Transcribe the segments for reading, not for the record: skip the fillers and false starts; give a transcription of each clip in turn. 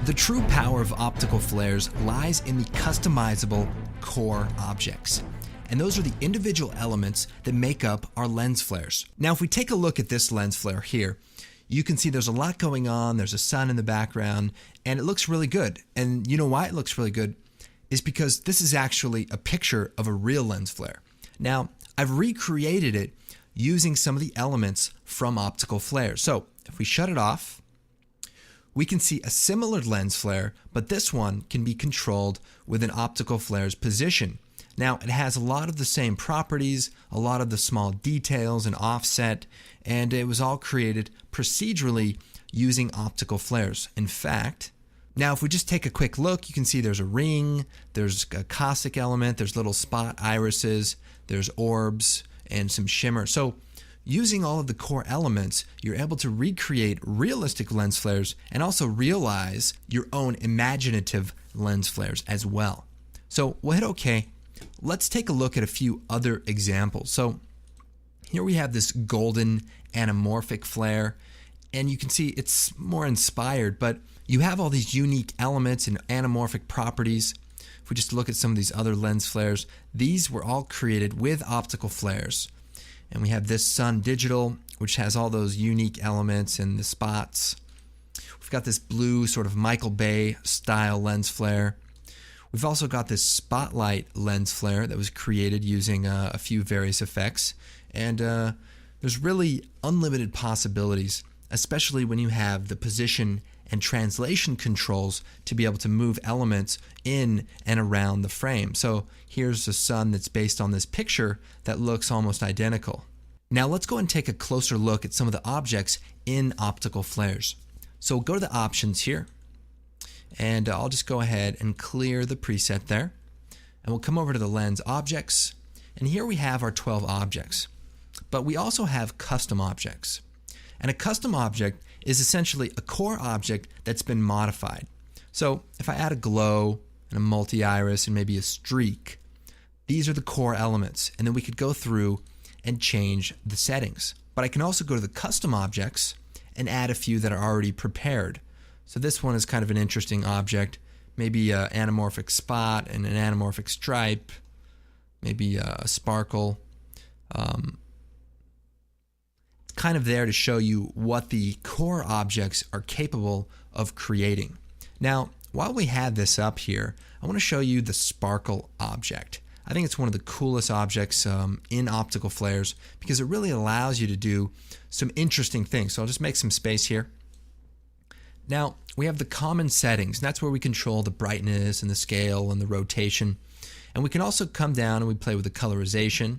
The true power of optical flares lies in the customizable core objects. And those are the individual elements that make up our lens flares. Now, if we take a look at this lens flare here, you can see there's a lot going on. There's a sun in the background, and it looks really good. And you know why it looks really good? Is because this is actually a picture of a real lens flare. Now, I've recreated it using some of the elements from optical flares. So if we shut it off, we can see a similar lens flare, but this one can be controlled with an optical flare's position. Now, it has a lot of the same properties, a lot of the small details and offset, and it was all created procedurally using optical flares. In fact, now if we just take a quick look, you can see there's a ring, there's a caustic element, there's little spot irises, there's orbs, and some shimmer. So using all of the core elements, you're able to recreate realistic lens flares and also realize your own imaginative lens flares as well. So we'll hit OK. Let's take a look at a few other examples. So here we have this golden anamorphic flare, and you can see it's more inspired, but you have all these unique elements and anamorphic properties. If we just look at some of these other lens flares, these were all created with optical flares. And we have this Sun Digital, which has all those unique elements and the spots. We've got this blue sort of Michael Bay style lens flare. We've also got this Spotlight lens flare that was created using a few various effects. And there's really unlimited possibilities, especially when you have the position and translation controls to be able to move elements in and around the frame. So here's a sun that's based on this picture that looks almost identical. Now let's go and take a closer look at some of the objects in optical flares. So we'll go to the options here, and I'll just go ahead and clear the preset there. And we'll come over to the lens objects, and here we have our 12 objects. But we also have custom objects. And a custom object is essentially a core object that's been modified. So if I add a glow and a multi-iris and maybe a streak, these are the core elements, and then we could go through and change the settings. But I can also go to the custom objects and add a few that are already prepared. So this one is kind of an interesting object, maybe an anamorphic spot and an anamorphic stripe, maybe a sparkle. Kind of there to show you what the core objects are capable of creating. Now, while we have this up here, I want to show you the sparkle object. I think it's one of the coolest objects in optical flares because it really allows you to do some interesting things. So I'll just make some space here. Now, we have the common settings, and that's where we control the brightness and the scale and the rotation. And we can also come down and we play with the colorization.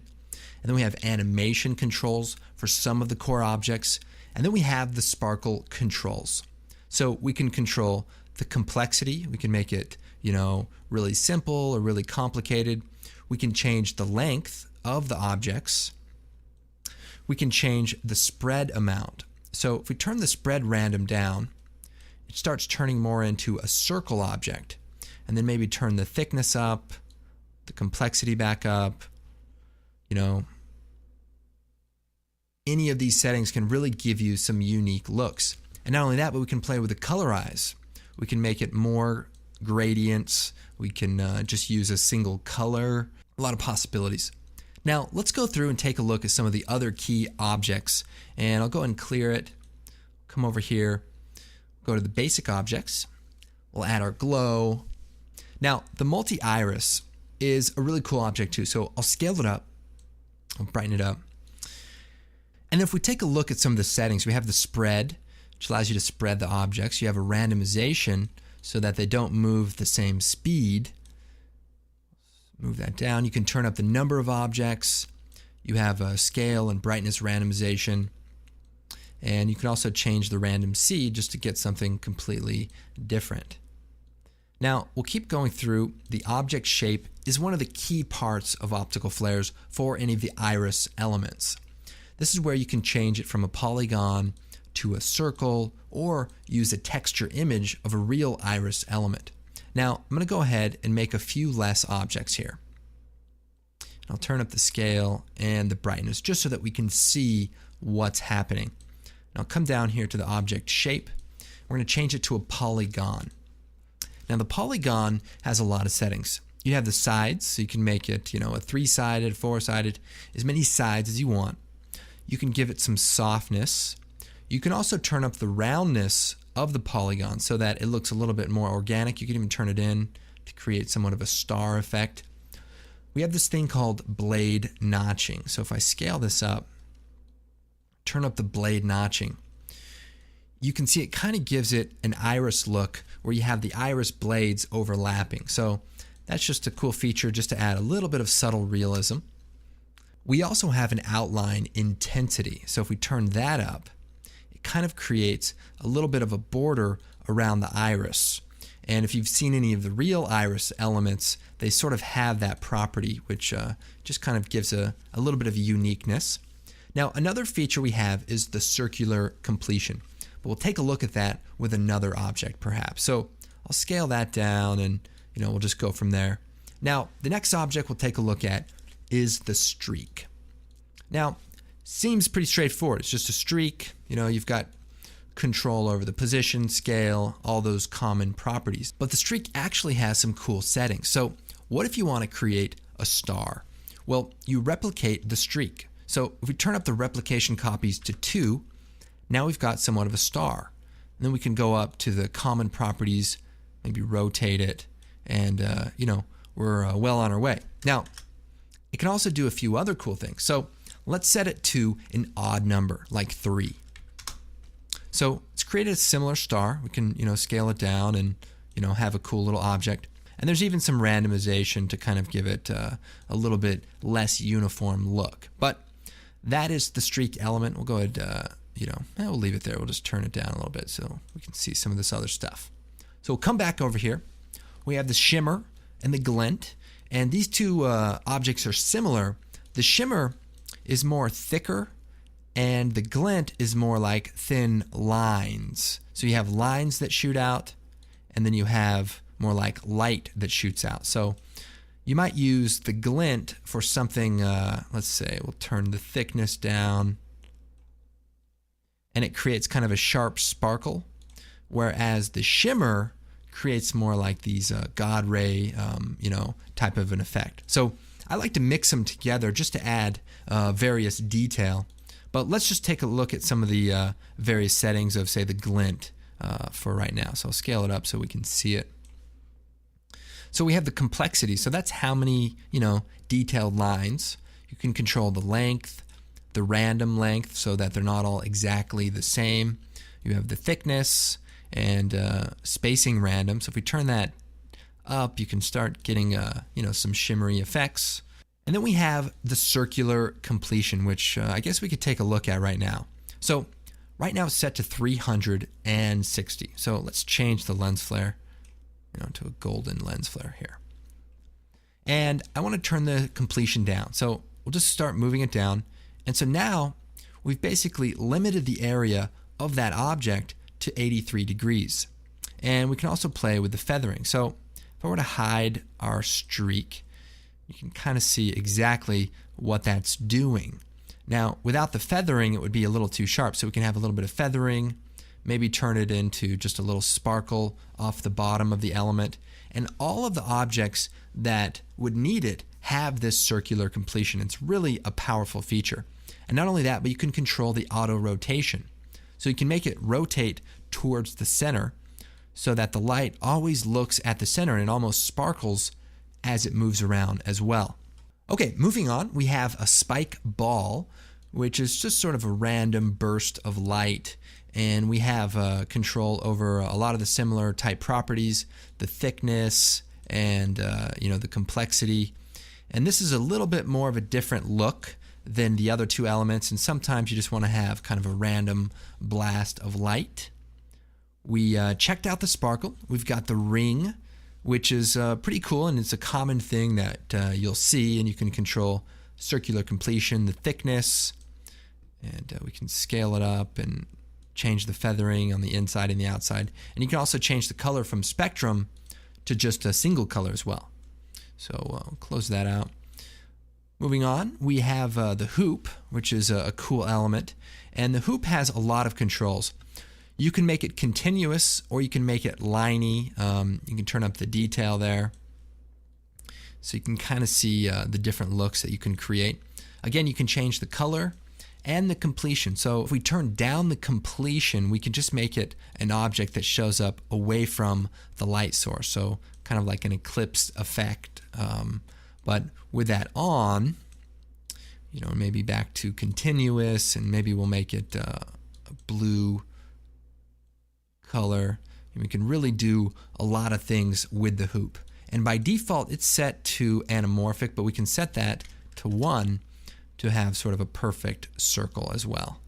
And then we have animation controls for some of the core objects. And then we have the sparkle controls. So we can control the complexity. We can make it, really simple or really complicated. We can change the length of the objects. We can change the spread amount. So if we turn the spread random down, it starts turning more into a circle object. And then maybe turn the thickness up, the complexity back up. Any of these settings can really give you some unique looks. And not only that, but we can play with the colorize. We can make it more gradients. We can just use a single color. A lot of possibilities. Now, let's go through and take a look at some of the other key objects. And I'll go and clear it. Come over here. Go to the basic objects. We'll add our glow. Now, the multi-iris is a really cool object too. So I'll scale it up. I'll brighten it up. And if we take a look at some of the settings, we have the spread, which allows you to spread the objects. You have a randomization so that they don't move the same speed. Move that down. You can turn up the number of objects. You have a scale and brightness randomization. And you can also change the random seed just to get something completely different. Now, we'll keep going through. The object shape is one of the key parts of optical flares for any of the iris elements. This is where you can change it from a polygon to a circle or use a texture image of a real iris element. Now, I'm going to go ahead and make a few less objects here. I'll turn up the scale and the brightness just so that we can see what's happening. And I'll come down here to the object shape. We're going to change it to a polygon. Now the polygon has a lot of settings. You have the sides, so you can make it, a 3-sided, 4-sided, as many sides as you want. You can give it some softness. You can also turn up the roundness of the polygon so that it looks a little bit more organic. You can even turn it in to create somewhat of a star effect. We have this thing called blade notching. So if I scale this up, turn up the blade notching, you can see it kind of gives it an iris look where you have the iris blades overlapping. So that's just a cool feature just to add a little bit of subtle realism. We also have an outline intensity. So if we turn that up, it kind of creates a little bit of a border around the iris. And if you've seen any of the real iris elements, they sort of have that property, which just kind of gives a little bit of uniqueness. Now, another feature we have is the circular completion. But we'll take a look at that with another object, perhaps. So I'll scale that down, and we'll just go from there. Now, the next object we'll take a look at is the streak. Now, seems pretty straightforward. It's just a streak. You've got control over the position, scale, all those common properties. But the streak actually has some cool settings. So what if you want to create a star? Well, you replicate the streak. So if we turn up the replication copies to 2, now we've got somewhat of a star. And then we can go up to the common properties, maybe rotate it, and we're well on our way. Now, it can also do a few other cool things. So let's set it to an odd number, like 3. So it's created a similar star. We can, scale it down and, have a cool little object. And there's even some randomization to kind of give it a little bit less uniform look. But that is the streak element. We'll go ahead, we'll leave it there. We'll just turn it down a little bit so we can see some of this other stuff. So we'll come back over here. We have the shimmer and the glint. And these two objects are similar. The shimmer is more thicker, and the glint is more like thin lines. So you have lines that shoot out, and then you have more like light that shoots out. So you might use the glint for something, let's say, we'll turn the thickness down, and it creates kind of a sharp sparkle, whereas the shimmer creates more like these God ray, type of an effect. So I like to mix them together just to add various detail. But let's just take a look at some of the various settings of, say, the glint for right now. So I'll scale it up so we can see it. So we have the complexity. So that's how many, detailed lines. You can control the length, the random length, so that they're not all exactly the same. You have the thickness and spacing random. So if we turn that up, you can start getting, some shimmery effects. And then we have the circular completion, which I guess we could take a look at right now. So right now it's set to 360. So let's change the lens flare, to a golden lens flare here. And I want to turn the completion down. So we'll just start moving it down. And so now we've basically limited the area of that object to 83 degrees. And we can also play with the feathering. So if I were to hide our streak, you can kind of see exactly what that's doing. Now, without the feathering, it would be a little too sharp. So we can have a little bit of feathering, maybe turn it into just a little sparkle off the bottom of the element. And all of the objects that would need it have this circular completion. It's really a powerful feature. And not only that, but you can control the auto rotation. So you can make it rotate towards the center so that the light always looks at the center and almost sparkles as it moves around as well. Okay, moving on, we have a spike ball, which is just sort of a random burst of light. And we have control over a lot of the similar type properties, the thickness and the complexity. And this is a little bit more of a different look than the other two elements. And sometimes you just want to have kind of a random blast of light. We checked out the sparkle. We've got the ring, which is pretty cool, and it's a common thing that you'll see, and you can control circular completion, the thickness, and we can scale it up and change the feathering on the inside and the outside. And you can also change the color from spectrum to just a single color as well. So I'll close that out. Moving on, we have the hoop, which is a cool element, and the hoop has a lot of controls. You can make it continuous or you can make it liney. You can turn up the detail there so you can kind of see the different looks that you can create. Again, you can change the color and the completion. So if we turn down the completion, we can just make it an object that shows up away from the light source. So kind of like an eclipsed effect. But with that on, maybe back to continuous, and maybe we'll make it a blue color. And we can really do a lot of things with the hoop. And by default, it's set to anamorphic, but we can set that to 1 to have sort of a perfect circle as well.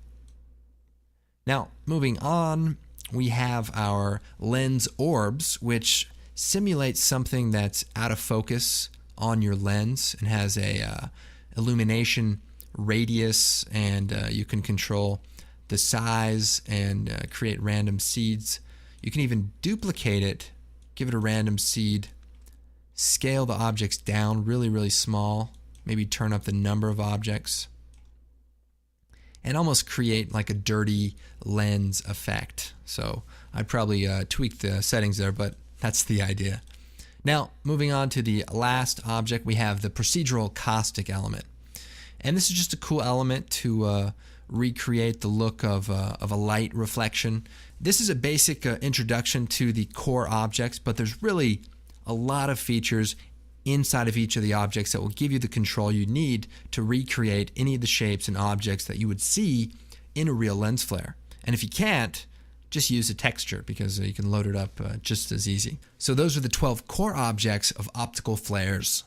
Now, moving on, we have our lens orbs, which simulates something that's out of focus on your lens and has a illumination radius, and you can control the size and create random seeds. You can even duplicate it, give it a random seed, scale the objects down really, really small, maybe turn up the number of objects, and almost create like a dirty lens effect. So I'd probably tweak the settings there, but that's the idea. Now, moving on to the last object, we have the procedural caustic element. And this is just a cool element to recreate the look of a light reflection. This is a basic introduction to the core objects, but there's really a lot of features inside of each of the objects that will give you the control you need to recreate any of the shapes and objects that you would see in a real lens flare. And if you can't, just use a texture, because you can load it up just as easy. So those are the 12 core objects of optical flares.